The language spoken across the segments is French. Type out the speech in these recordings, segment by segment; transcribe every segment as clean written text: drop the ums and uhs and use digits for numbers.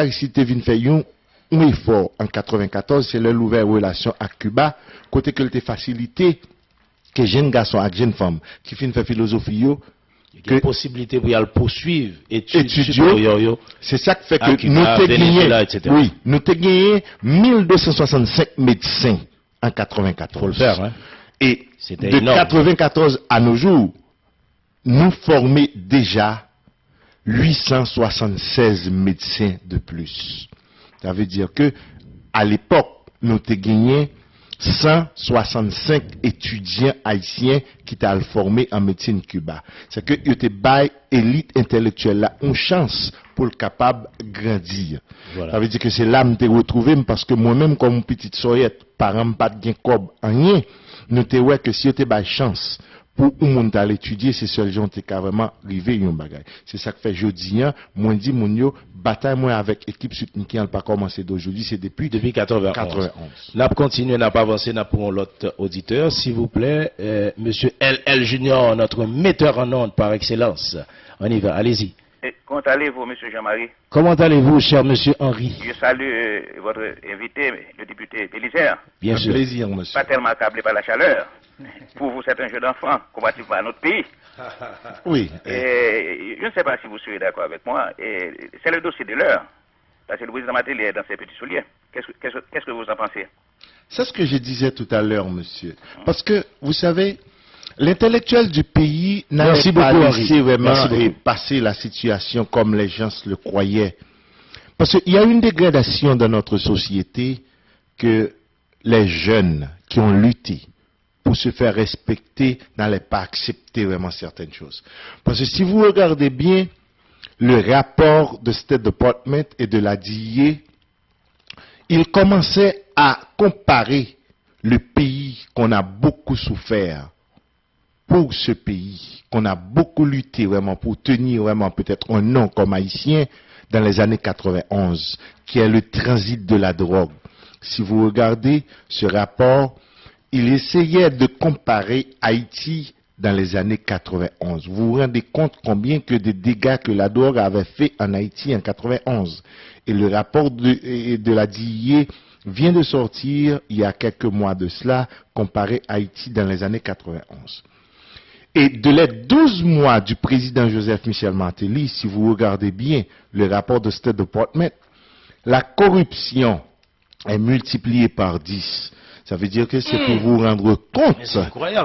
ici te vin fait un effort en 94, c'est l'ouvert relation avec Cuba, côté que te facilité que jeunes garçons et jeunes femmes qui fin faire philosophie yo, que possibilité pour y aller poursuivre étudier, c'est ça qui fait que nous te gagné, oui, nous te gagné 1265 médecins en 94. Faut le faire, hein? Et de énorme. 94 à nos jours, nous formons déjà 876 médecins de plus. Ça veut dire que à l'époque, nous avons gagné 165 étudiants haïtiens qui étaient formés en médecine Cuba. C'est que ils étaient bail élite intellectuelle là, une chance pour le capable grandir. Voilà. Ça veut dire que c'est là que je retrouvé parce que moi-même comme petite soyette, parents pas de cob rien, nous te ouais que si tu bail chance pour un monde à l'étudier, c'est seul gens qui carrément arrivé yon bagay. C'est ça que fait jodi an, moi dit mon yo bataille moi avec équipe Soutni qui n'a pas commencé d'aujourd'hui, c'est depuis 91. N'a continué, n'a pas avancé, n'a pour l'autre auditeur, s'il vous plaît, monsieur LL Junior, notre metteur en ondes par excellence. On y va, allez-y. Comment allez-vous, monsieur Jean-Marie? Comment allez-vous, cher monsieur Henri? Je salue votre invité, le député Bélisère. Bien sûr. Plaisir, monsieur. Pas tellement accablé par la chaleur. Pour vous, c'est un jeu d'enfant, compatible à notre pays. Oui. Et je ne sais pas si vous serez d'accord avec moi. C'est le dossier de l'heure. Parce que le président Matéli est dans ses petits souliers. Qu'est-ce que vous en pensez? C'est ce que je disais tout à l'heure, monsieur. Parce que, vous savez, l'intellectuel du pays n'a pas laissé vraiment passer la situation comme les gens le croyaient. Parce qu'il y a une dégradation dans notre société que les jeunes qui ont lutté pour se faire respecter n'allaient pas accepter vraiment certaines choses. Parce que si vous regardez bien le rapport de State Department et de la DIA, il commençait à comparer le pays qu'on a beaucoup souffert pour ce pays, qu'on a beaucoup lutté vraiment pour tenir vraiment peut-être un nom comme haïtien dans les années 91, qui est le transit de la drogue. Si vous regardez ce rapport, il essayait de comparer Haïti dans les années 91. Vous vous rendez compte combien que de dégâts que la drogue avait fait en Haïti en 91. Et le rapport de la DIA vient de sortir il y a quelques mois de cela, comparé Haïti dans les années 91. Et de les 12 mois du président Joseph Michel Martelly, si vous regardez bien le rapport de State Department, la corruption est multipliée par 10. Ça veut dire que c'est pour vous rendre compte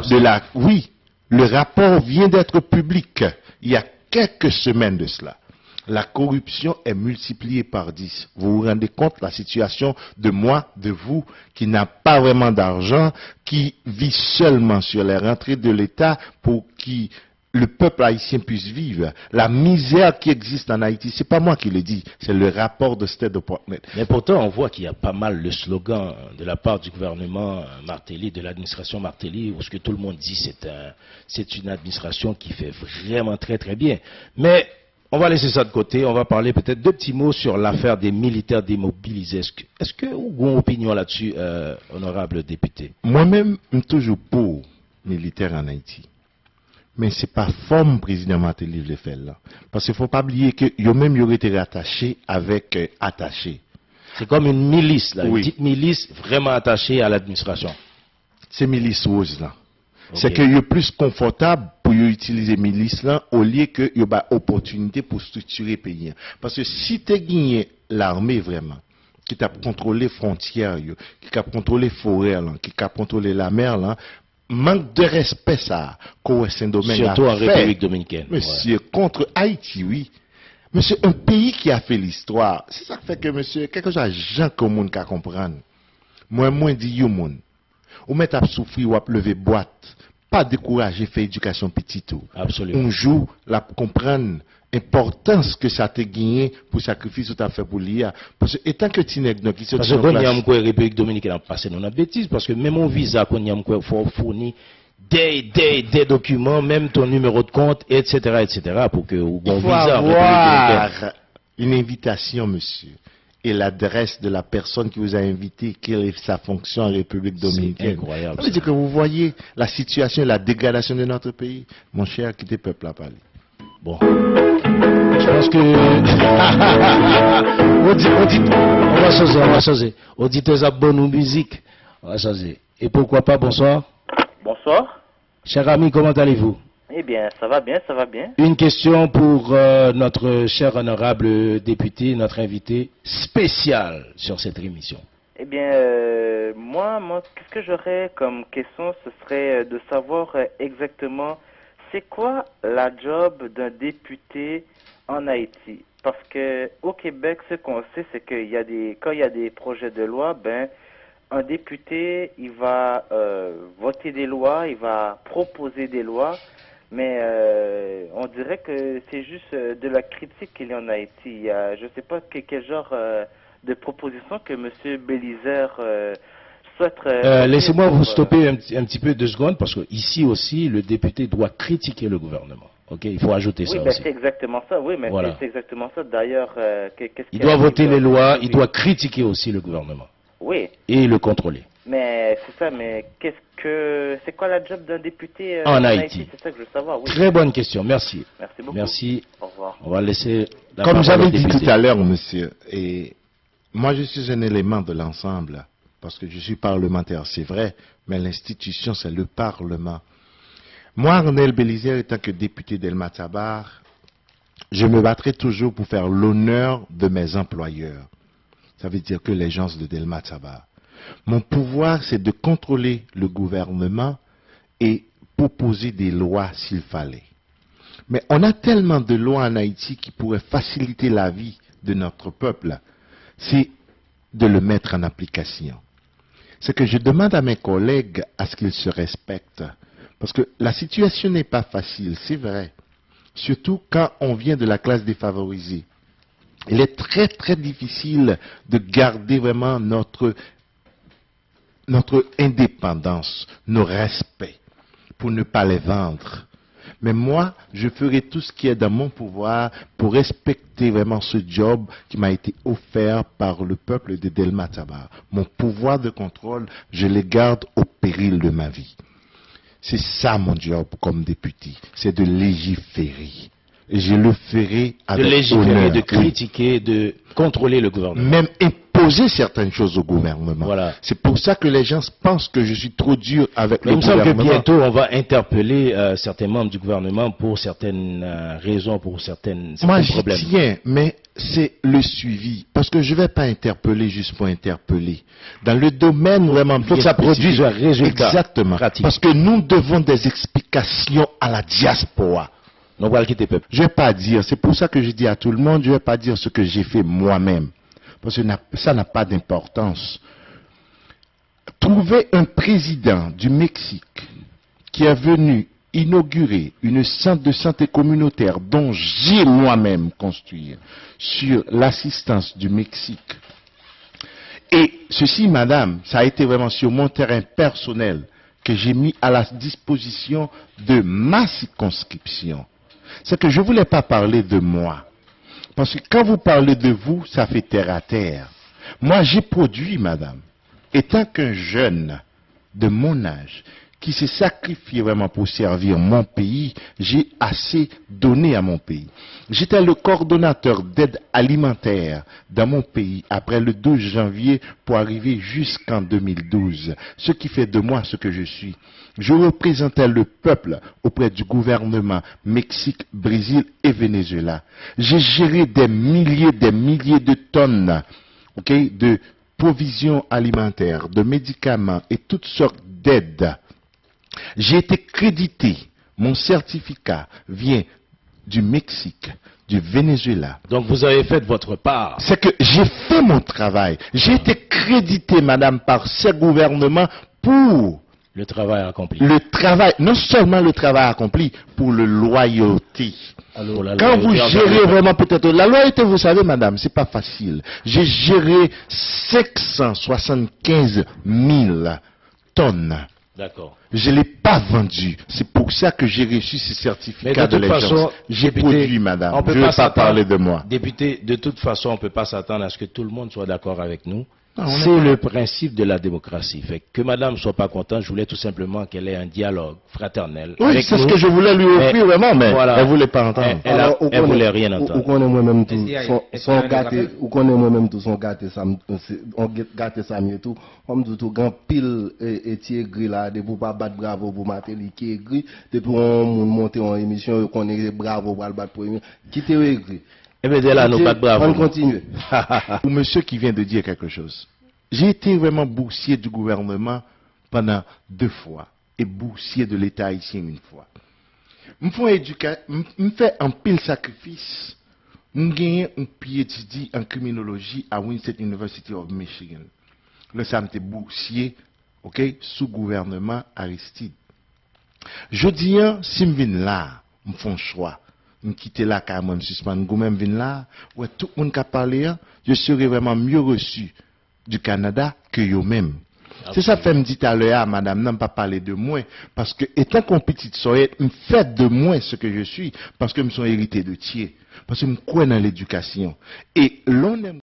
de la... Oui, le rapport vient d'être public il y a quelques semaines de cela. La corruption est multipliée par 10. Vous vous rendez compte de la situation de moi, de vous, qui n'a pas vraiment d'argent, qui vit seulement sur les rentrées de l'État pour qui le peuple haïtien puisse vivre. La misère qui existe en Haïti, c'est pas moi qui le dis, c'est le rapport de State Department. Mais pourtant, on voit qu'il y a pas mal de slogans de la part du gouvernement Martelly, de l'administration Martelly, où ce que tout le monde dit, c'est une administration qui fait vraiment très très bien. Mais on va laisser ça de côté, on va parler peut-être deux petits mots sur l'affaire des militaires démobilisés. Est-ce que vous avez une opinion là-dessus, honorable député? Moi-même, je suis toujours pour militaires en Haïti. Mais ce n'est pas forme président Martelly le fait là. Parce qu'il ne faut pas oublier que eux-mêmes ils auraient été rattachés avec attaché. C'est comme une milice, là, oui. Une petite milice vraiment attachée à l'administration. C'est milice rose là. Okay. C'est que est plus confortable pour utiliser milice là au lieu que y a opportunité pour structurer le pays. Parce que si tu gagné l'armée vraiment, qui t'a contrôlé frontières, qui t'a contrôlé forêt là, qui t'a contrôlé la mer là, manque de respect ça qu'au Saint-Domingue surtout en République dominicaine. Monsieur, ouais. Contre Haïti, oui. Monsieur, un pays qui a fait l'histoire, c'est ça qui fait que monsieur, quelque chose à gens comme monde qu'à comprendre. Moi dit yo monde. Ou mettre à souffrir ou à lever boîte, pas décourager faire éducation petite. Absolument. Un jour, la comprendre importance que ça t'a gagné pour sacrifice que tu as fait pour l'IA. Parce que, étant que tu n'es pas qui se parce que quand il y a une République dominicaine, on passe dans la bêtise, parce que même mon visa, quand il y a il faut fournir des documents, même ton numéro de compte, etc., pour que vous il faut avoir une invitation, monsieur, et l'adresse de la personne qui vous a invité, quelle est sa fonction en République dominicaine. C'est incroyable. Ça veut dire que vous voyez la situation et la dégradation de notre pays. Mon cher, quittez le peuple à parler. Bon. Je pense que... on va changer. Auditeurs à bonne musique. On va changer. Et pourquoi pas, bonsoir. Bonsoir. Cher ami, comment allez-vous? Eh bien, ça va bien, ça va bien. Une question pour notre cher honorable député, notre invité spécial sur cette émission. Eh bien, moi, qu'est-ce que j'aurais comme question, ce serait de savoir exactement c'est quoi la job d'un député en Haïti. Parce que au Québec, ce qu'on sait, c'est qu'il y a quand il y a des projets de loi, un député, il va voter des lois, il va proposer des lois, mais on dirait que c'est juste de la critique qu'il y a en Haïti. Il y a, je ne sais pas quel genre de proposition que M. Bélisaire souhaiterait... Laissez-moi vous stopper un petit peu 2 secondes, parce que ici aussi, le député doit critiquer le gouvernement. Ok, il faut ajouter ça aussi. C'est exactement ça. Oui, mais voilà. C'est exactement ça. D'ailleurs, il doit voter les lois, il doit critiquer aussi le gouvernement. Oui. Et le contrôler. Mais c'est ça, mais c'est quoi la job d'un député en Haïti? C'est ça que je veux savoir. Oui. Très bonne question, merci. Merci beaucoup. Merci. Au revoir. On va laisser la Comme parole j'avais au dit député. tout à l'heure, monsieur, et moi je suis un élément de l'ensemble, parce que je suis parlementaire, c'est vrai, mais l'institution c'est le Parlement. Moi, Arnel Bélisaire, étant que député d'El-Matabar, je me battrai toujours pour faire l'honneur de mes employeurs. Ça veut dire que les gens de Del-Matabar. Mon pouvoir, c'est de contrôler le gouvernement et proposer des lois s'il fallait. Mais on a tellement de lois en Haïti qui pourraient faciliter la vie de notre peuple. C'est de le mettre en application. C'est que je demande à mes collègues à ce qu'ils se respectent. Parce que la situation n'est pas facile, c'est vrai. Surtout quand on vient de la classe défavorisée. Il est très très difficile de garder vraiment notre indépendance, nos respects, pour ne pas les vendre. Mais moi, je ferai tout ce qui est dans mon pouvoir pour respecter vraiment ce job qui m'a été offert par le peuple de Del-Matabar. Mon pouvoir de contrôle, je le garde au péril de ma vie. C'est ça mon job comme député, c'est de légiférer. Et je le ferai avec de légiférer, honneur, de critiquer, de contrôler le gouvernement. Même imposer certaines choses au gouvernement. Voilà. C'est pour ça que les gens pensent que je suis trop dur avec le gouvernement. Il me semble que bientôt on va interpeller certains membres du gouvernement pour certaines raisons, pour certains problèmes. Moi j'y tiens, mais c'est le suivi. Parce que je ne vais pas interpeller juste pour interpeller. Dans le domaine vraiment bien il faut que ça produise un résultat. Exactement. Pratique. Parce que nous devons des explications à la diaspora. Je ne vais pas dire, c'est pour ça que je dis à tout le monde, je ne vais pas dire ce que j'ai fait moi-même. Parce que ça n'a pas d'importance. Trouver un président du Mexique qui est venu inaugurer une centre de santé communautaire dont j'ai moi-même construit sur l'assistance du Mexique. Et ceci, madame, ça a été vraiment sur mon terrain personnel que j'ai mis à la disposition de ma circonscription. C'est que je ne voulais pas parler de moi. Parce que quand vous parlez de vous, ça fait terre à terre. Moi, j'ai produit, madame, étant qu'un jeune de mon âge, qui s'est sacrifié vraiment pour servir mon pays, j'ai assez donné à mon pays. J'étais le coordonnateur d'aide alimentaire dans mon pays après le 12 janvier pour arriver jusqu'en 2012, ce qui fait de moi ce que je suis. Je représentais le peuple auprès du gouvernement Mexique, Brésil et Venezuela. J'ai géré des milliers de tonnes de provisions alimentaires, de médicaments et toutes sortes d'aides. J'ai été crédité, mon certificat vient du Mexique, du Venezuela. Donc vous avez fait votre part. C'est que j'ai fait mon travail. J'ai été crédité, madame, par ces gouvernements pour le travail accompli. Le travail, non seulement le travail accompli, pour la loyauté. Alors, quand vous gérez vraiment peut-être la loyauté, vous savez, madame, c'est pas facile. J'ai géré 575 000 tonnes. D'accord. Je ne l'ai pas vendu. C'est pour ça que j'ai reçu ce certificat de l'agence. J'ai produit, madame. Je ne vais pas parler de moi. Député, de toute façon, on ne peut pas s'attendre à ce que tout le monde soit d'accord avec nous. C'est le principe de la démocratie. Fait que madame ne soit pas contente, je voulais tout simplement qu'elle ait un dialogue fraternel. Oui, c'est ce que je voulais lui offrir vraiment, mais voilà, elle ne voulait pas entendre. Elle ne voulait rien entendre. Ou qu'on est moi-même tout, son gâté, ou qu'on est moi-même tout, son gâté, on gâté ça mieux tout. Comme tout, grand pile et tigre là, de pour pas battre bravo pour Martelly qui est gris, de pour monter en émission, qu'on est bravo pour le battre pour émission, qui t'est écrit. Eh bien, là, nous pas bravo. On continue. Pour monsieur qui vient de dire quelque chose. J'ai été vraiment boursier du gouvernement pendant 2 fois et boursier de l'État haïtien 1 fois. Je fais un pile sacrifice. Je gagne un PhD en criminologie à Winston University of Michigan. Le samedi boursier, ok, sous gouvernement Aristide. Je dis, si je viens là, je fais un choix. Je quitte là, car je suspends, je viens là, où tout le monde qui a parlé, je serais vraiment mieux reçu du Canada que eux-mêmes. C'est ça que me dit à l'heure, madame, n'a pas parlé de moi, parce que étant qu'on petite soeur, me fait de moi ce que je suis, parce que je suis hérité de tiers, parce que je crois dans l'éducation. Et l'on aime